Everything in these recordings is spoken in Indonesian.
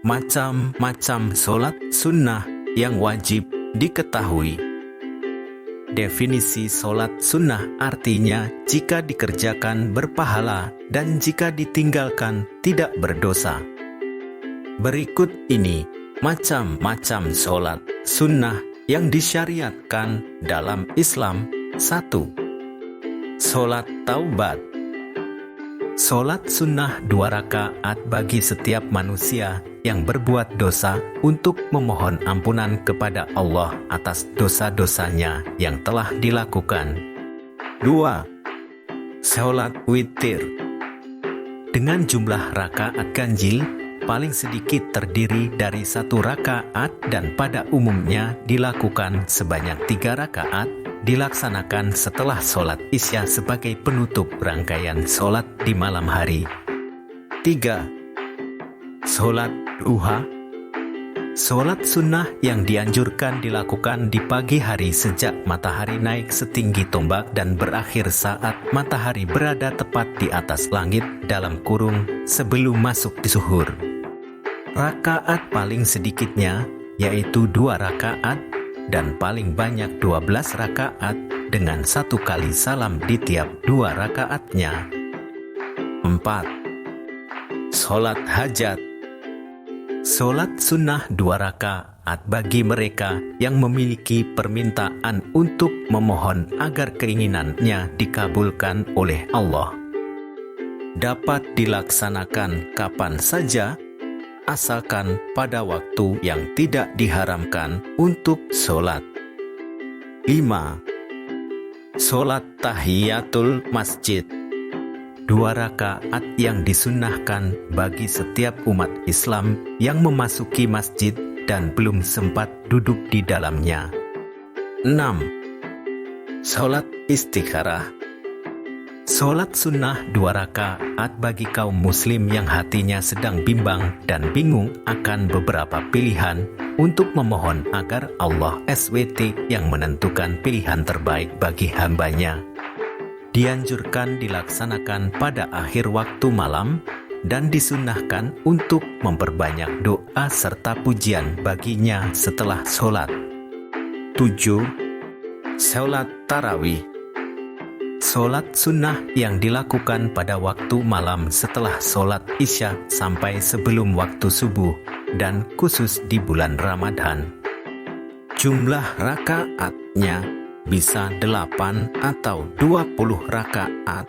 Macam-macam sholat sunnah yang wajib diketahui. Definisi sholat sunnah artinya jika dikerjakan berpahala dan jika ditinggalkan tidak berdosa. Berikut ini macam-macam sholat sunnah yang disyariatkan dalam Islam. 1. Sholat taubat. Sholat sunnah 2 rakaat bagi setiap manusia yang berbuat dosa untuk memohon ampunan kepada Allah atas dosa-dosanya yang telah dilakukan. 2. Sholat witir. Dengan jumlah rakaat ganjil, paling sedikit terdiri dari 1 rakaat dan pada umumnya dilakukan sebanyak 3 rakaat, dilaksanakan setelah sholat Isya sebagai penutup rangkaian sholat di malam hari. 3. Sholat duha. Sholat sunnah yang dianjurkan dilakukan di pagi hari sejak matahari naik setinggi tombak dan berakhir saat matahari berada tepat di atas langit (sebelum masuk di zuhur). Rakaat paling sedikitnya yaitu 2 rakaat dan paling banyak 12 rakaat dengan 1 kali salam di tiap 2 rakaatnya. 4. Sholat hajat. Sholat sunnah 2 rakaat bagi mereka yang memiliki permintaan untuk memohon agar keinginannya dikabulkan oleh Allah. Dapat dilaksanakan kapan saja, asalkan pada waktu yang tidak diharamkan untuk sholat. 5. Sholat tahiyatul masjid. 2 rakaat yang disunnahkan bagi setiap umat Islam yang memasuki masjid dan belum sempat duduk di dalamnya. 6. Sholat istikharah. Sholat sunnah 2 rakaat bagi kaum muslim yang hatinya sedang bimbang dan bingung akan beberapa pilihan untuk memohon agar Allah SWT yang menentukan pilihan terbaik bagi hambanya. Dianjurkan dilaksanakan pada akhir waktu malam dan disunnahkan untuk memperbanyak doa serta pujian baginya setelah sholat. 7. Sholat tarawih. Sholat sunnah yang dilakukan pada waktu malam setelah sholat Isya sampai sebelum waktu subuh dan khusus di bulan Ramadan. Jumlah rakaatnya bisa 8 atau 20 rakaat.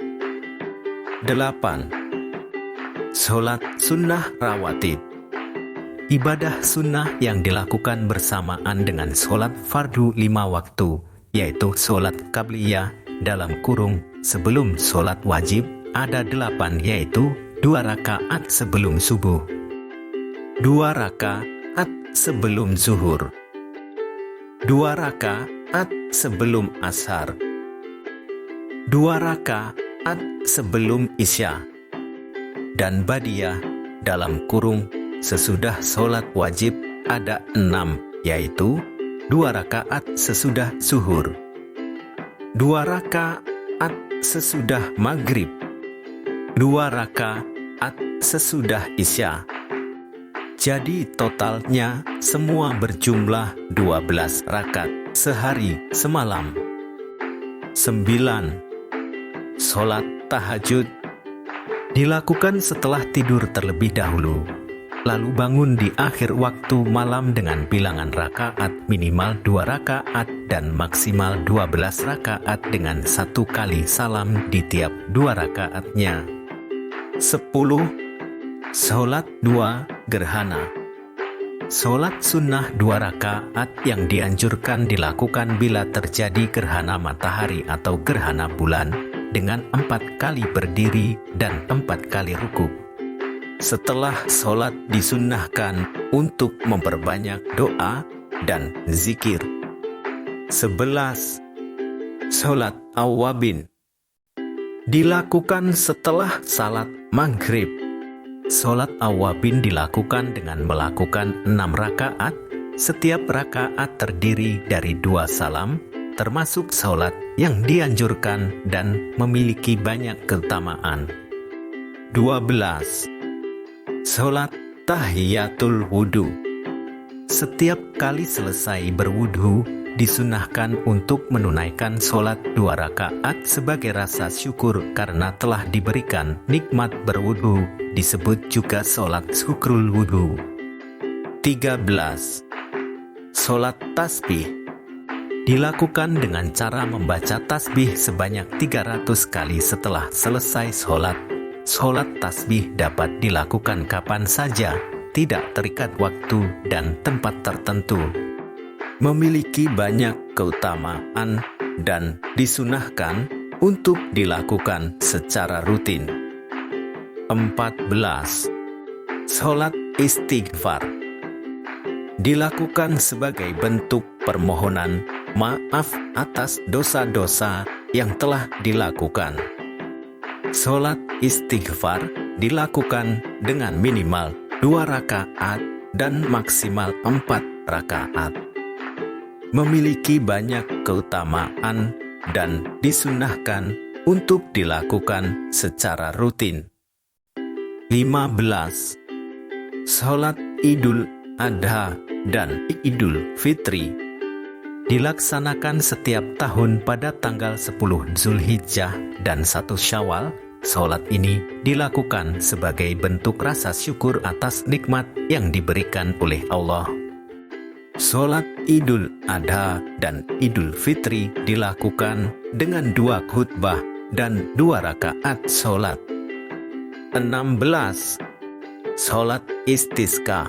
8. Sholat sunnah rawatib. Ibadah sunnah yang dilakukan bersamaan dengan sholat fardu 5 waktu, yaitu sholat qabliyah (sebelum sholat wajib) ada 8, yaitu 2 rakaat sebelum subuh, 2 rakaat sebelum zuhur, 2 rakaat sebelum ashar, 2 rakaat sebelum isya, dan badiyah sesudah sholat wajib ada 6, yaitu 2 rakaat sesudah zuhur, 2 rakaat sesudah maghrib, 2 rakaat sesudah isya. Jadi totalnya semua berjumlah 12 rakaat sehari semalam. 9. Sholat tahajud. Dilakukan setelah tidur terlebih dahulu, lalu bangun di akhir waktu malam dengan bilangan rakaat minimal 2 rakaat dan maksimal 12 rakaat dengan 1 kali salam di tiap 2 rakaatnya. 10. Sholat 2 gerhana. Sholat sunnah 2 rakaat yang dianjurkan dilakukan bila terjadi gerhana matahari atau gerhana bulan dengan 4 kali berdiri dan 4 kali rukuk. Setelah sholat disunnahkan untuk memperbanyak doa dan zikir. 11. Sholat awwabin. Dilakukan setelah salat maghrib. Sholat awwabin dilakukan dengan melakukan 6 rakaat. Setiap rakaat terdiri dari 2 salam, termasuk sholat yang dianjurkan dan memiliki banyak keutamaan. 12. Sholat Tahiyatul wudu. Setiap kali selesai berwudu, disunahkan untuk menunaikan sholat 2 rakaat sebagai rasa syukur karena telah diberikan nikmat berwudu, disebut juga sholat syukrul wudu. 13. Sholat tasbih. Dilakukan dengan cara membaca tasbih sebanyak 300 kali setelah selesai sholat. Sholat tasbih dapat dilakukan kapan saja, tidak terikat waktu dan tempat tertentu. Memiliki banyak keutamaan dan disunahkan untuk dilakukan secara rutin. 14. Sholat istighfar. Dilakukan sebagai bentuk permohonan maaf atas dosa-dosa yang telah dilakukan. Sholat istighfar dilakukan dengan minimal 2 rakaat dan maksimal 4 rakaat. Memiliki banyak keutamaan dan disunahkan untuk dilakukan secara rutin. 15. Sholat Idul Adha dan Idul Fitri. Dilaksanakan setiap tahun pada tanggal 10 Zulhijjah dan 1 Syawal. Sholat ini dilakukan sebagai bentuk rasa syukur atas nikmat yang diberikan oleh Allah. Sholat Idul Adha dan Idul Fitri dilakukan dengan 2 khutbah dan 2 rakaat sholat. 16. Sholat istisqa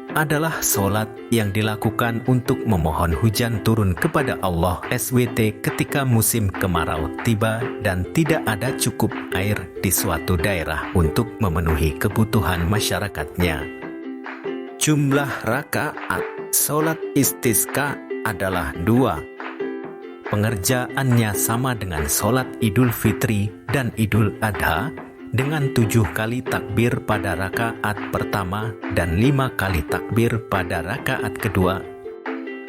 adalah sholat yang dilakukan untuk memohon hujan turun kepada Allah SWT ketika musim kemarau tiba dan tidak ada cukup air di suatu daerah untuk memenuhi kebutuhan masyarakatnya. Jumlah rakaat sholat istisqa adalah 2. Pengerjaannya sama dengan sholat Idul Fitri dan Idul Adha, dengan 7 kali takbir pada rakaat pertama dan 5 kali takbir pada rakaat kedua.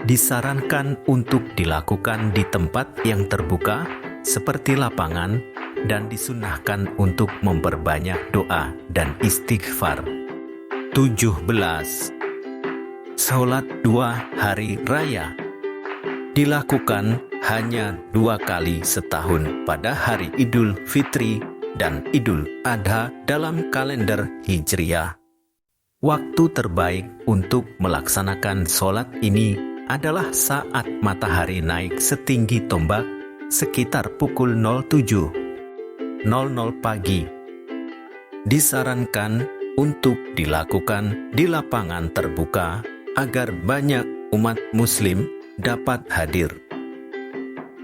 Disarankan untuk dilakukan di tempat yang terbuka seperti lapangan dan disunahkan untuk memperbanyak doa dan istighfar. 17. Sholat 2 hari raya. Dilakukan hanya 2 kali setahun pada hari Idul Fitri dan Idul Adha dalam kalender Hijriah. Waktu terbaik untuk melaksanakan sholat ini adalah saat matahari naik setinggi tombak sekitar pukul 07.00 pagi. Disarankan untuk dilakukan di lapangan terbuka agar banyak umat muslim dapat hadir.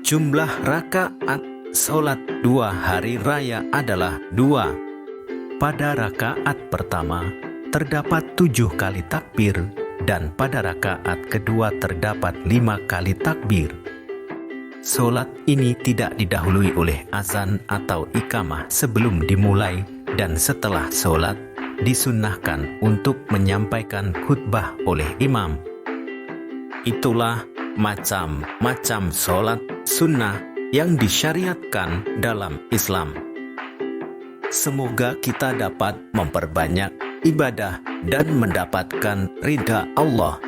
Jumlah rakaat sholat 2 hari raya adalah 2. Pada rakaat pertama terdapat 7 kali takbir dan pada rakaat kedua terdapat 5 kali takbir. Sholat ini tidak didahului oleh azan atau iqamah sebelum dimulai dan setelah sholat disunnahkan untuk menyampaikan khutbah oleh imam. Itulah macam-macam sholat sunnah yang disyariatkan dalam Islam. Semoga kita dapat memperbanyak ibadah dan mendapatkan ridha Allah.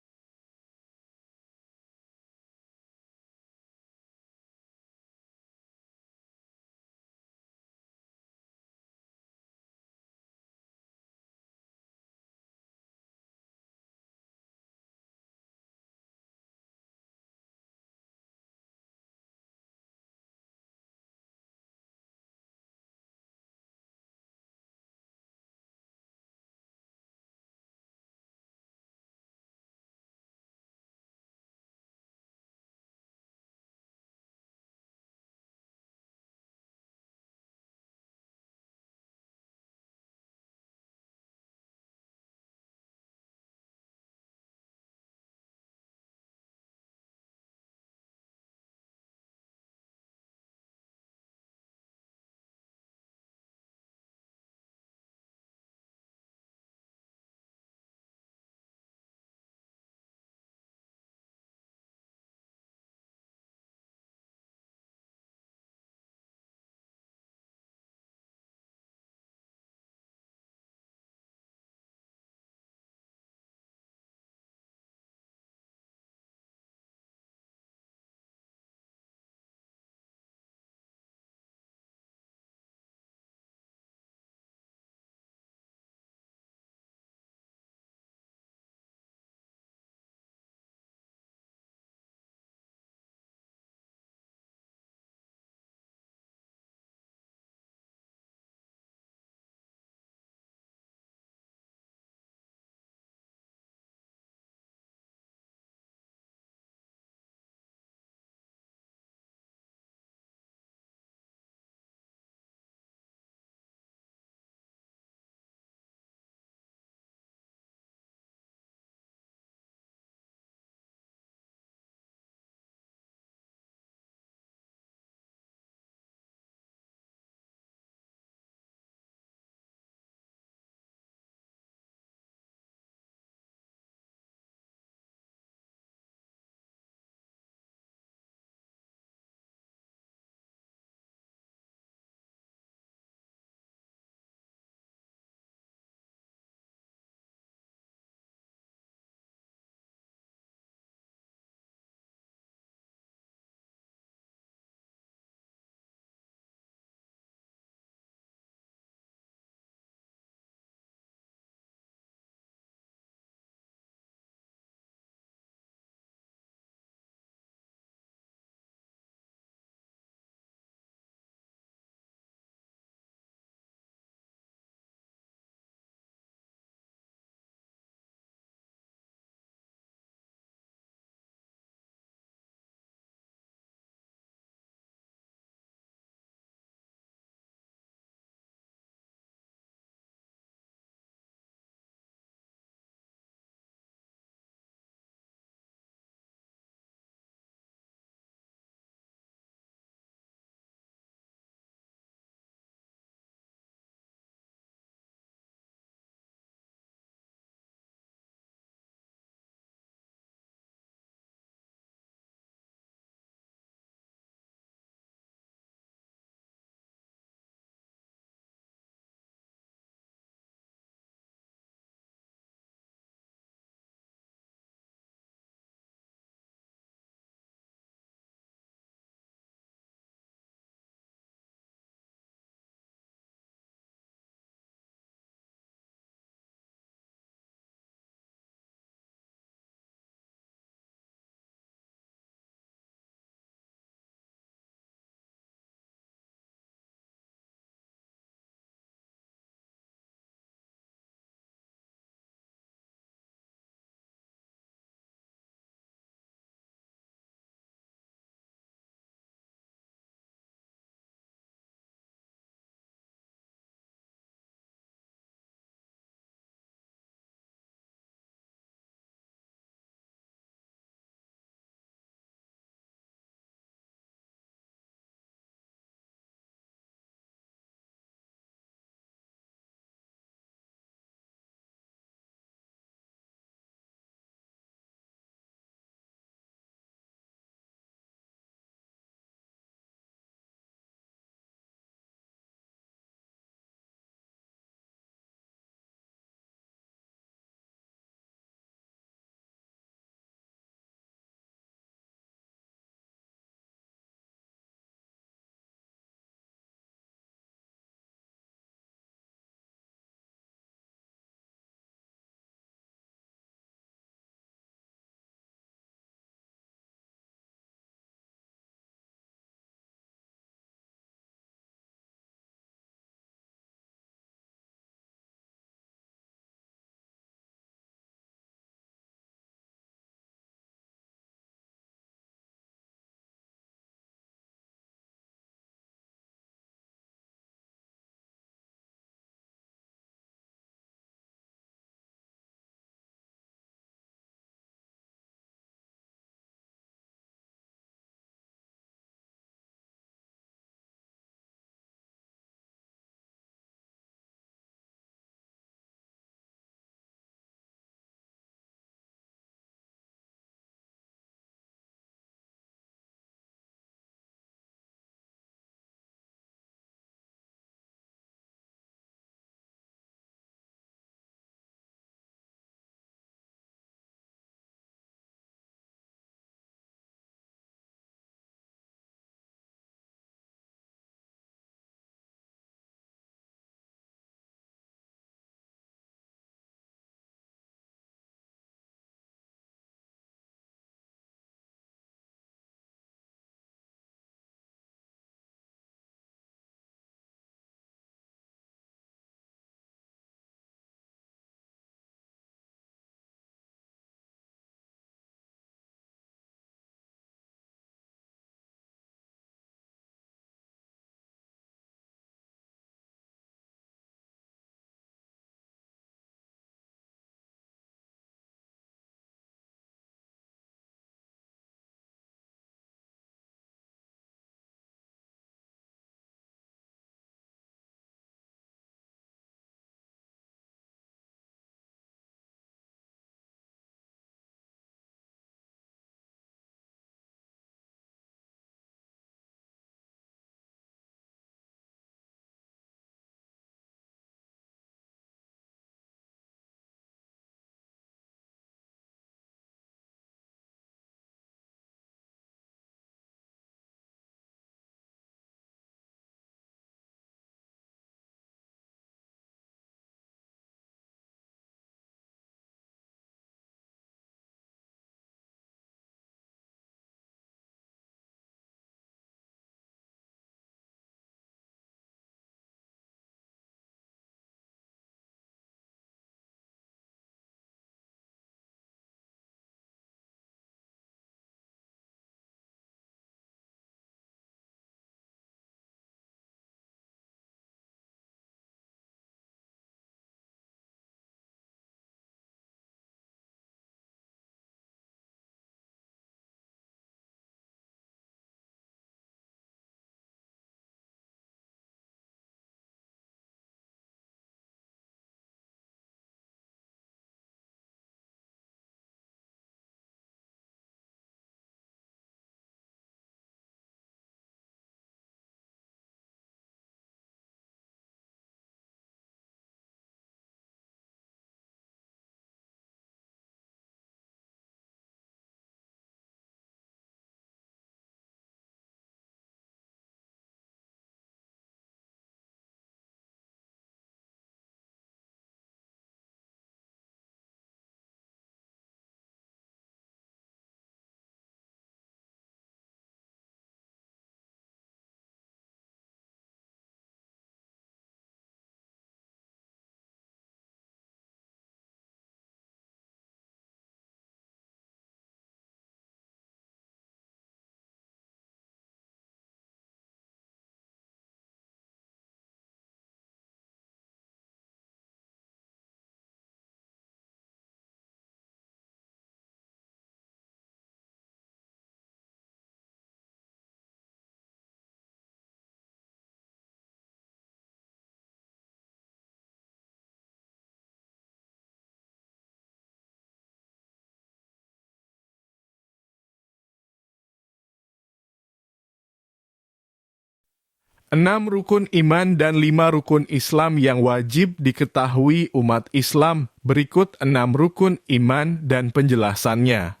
6 rukun iman dan 5 rukun Islam yang wajib diketahui umat Islam. Berikut 6 rukun iman dan penjelasannya.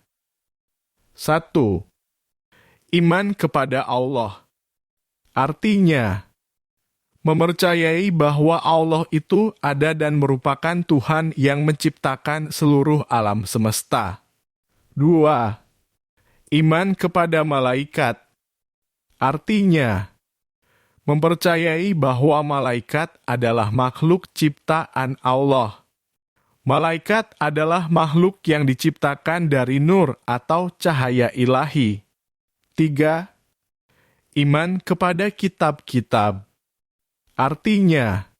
1. Iman kepada Allah. Artinya, mempercayai bahwa Allah itu ada dan merupakan Tuhan yang menciptakan seluruh alam semesta. 2. Iman kepada malaikat. Artinya, mempercayai bahwa malaikat adalah makhluk ciptaan Allah. Malaikat adalah makhluk yang diciptakan dari nur atau cahaya ilahi. 3. Iman kepada kitab-kitab. Artinya,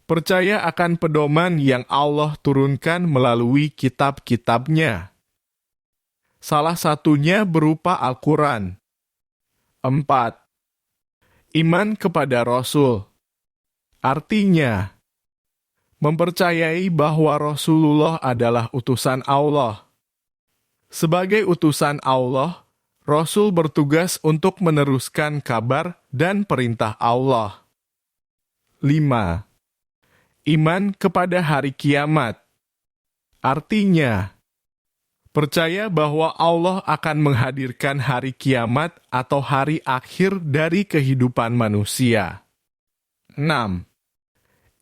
percaya akan pedoman yang Allah turunkan melalui kitab-kitabnya. Salah satunya berupa Al-Quran. 4. Iman kepada Rasul. Artinya, mempercayai bahwa Rasulullah adalah utusan Allah. Sebagai utusan Allah, Rasul bertugas untuk meneruskan kabar dan perintah Allah. 5. Iman kepada hari kiamat. Artinya, percaya bahwa Allah akan menghadirkan hari kiamat atau hari akhir dari kehidupan manusia. 6.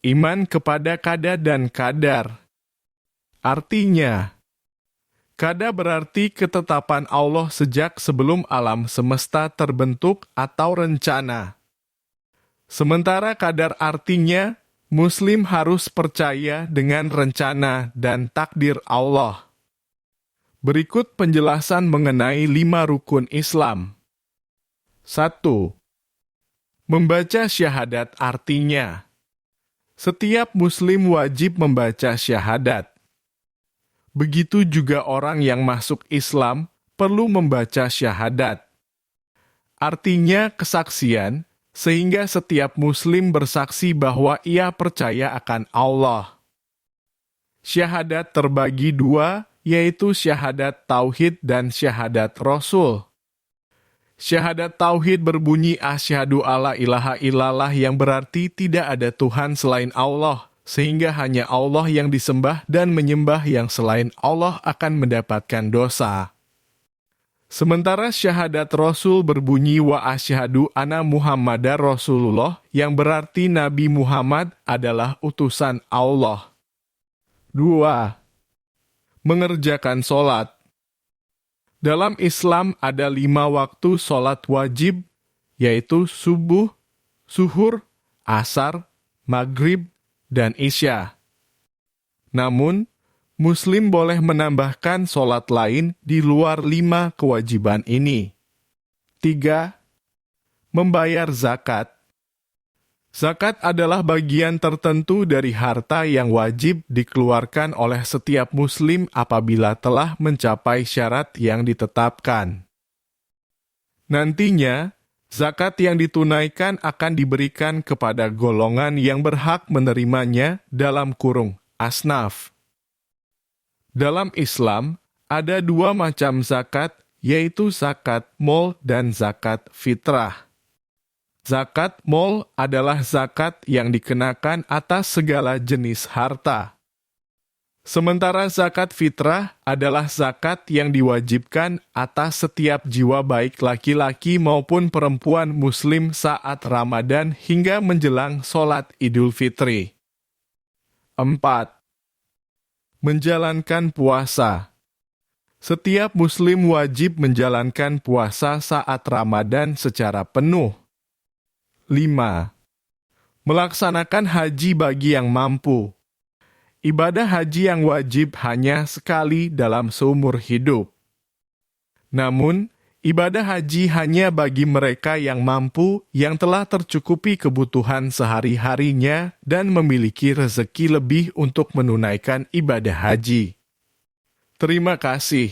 Iman kepada qada dan qadar. Artinya, qada berarti ketetapan Allah sejak sebelum alam semesta terbentuk atau rencana. Sementara qadar artinya, Muslim harus percaya dengan rencana dan takdir Allah. Berikut penjelasan mengenai 5 rukun Islam. 1. Membaca syahadat artinya. Setiap Muslim wajib membaca syahadat. Begitu juga orang yang masuk Islam perlu membaca syahadat. Artinya kesaksian, sehingga setiap Muslim bersaksi bahwa ia percaya akan Allah. Syahadat terbagi 2, yaitu syahadat tauhid dan syahadat rasul. Syahadat tauhid berbunyi asyhadu alla ilaha illallah yang berarti tidak ada Tuhan selain Allah, sehingga hanya Allah yang disembah dan menyembah yang selain Allah akan mendapatkan dosa. Sementara syahadat rasul berbunyi wa asyhadu anna Muhammadar Rasulullah yang berarti Nabi Muhammad adalah utusan Allah. 2. Mengerjakan sholat. Dalam Islam ada 5 waktu sholat wajib, yaitu subuh, zuhur, asar, maghrib, dan isya. Namun, Muslim boleh menambahkan sholat lain di luar 5 kewajiban ini. 3. Membayar zakat. Zakat adalah bagian tertentu dari harta yang wajib dikeluarkan oleh setiap Muslim apabila telah mencapai syarat yang ditetapkan. Nantinya, zakat yang ditunaikan akan diberikan kepada golongan yang berhak menerimanya dalam kurung asnaf. Dalam Islam, ada 2 macam zakat, yaitu zakat mal dan zakat fitrah. Zakat mal adalah zakat yang dikenakan atas segala jenis harta. Sementara zakat fitrah adalah zakat yang diwajibkan atas setiap jiwa baik laki-laki maupun perempuan Muslim saat Ramadan hingga menjelang sholat Idul Fitri. 4. Menjalankan puasa. Setiap Muslim wajib menjalankan puasa saat Ramadan secara penuh. 5. Melaksanakan haji bagi yang mampu. Ibadah haji yang wajib hanya sekali dalam seumur hidup. Namun, ibadah haji hanya bagi mereka yang mampu, yang telah tercukupi kebutuhan sehari-harinya dan memiliki rezeki lebih untuk menunaikan ibadah haji. Terima kasih.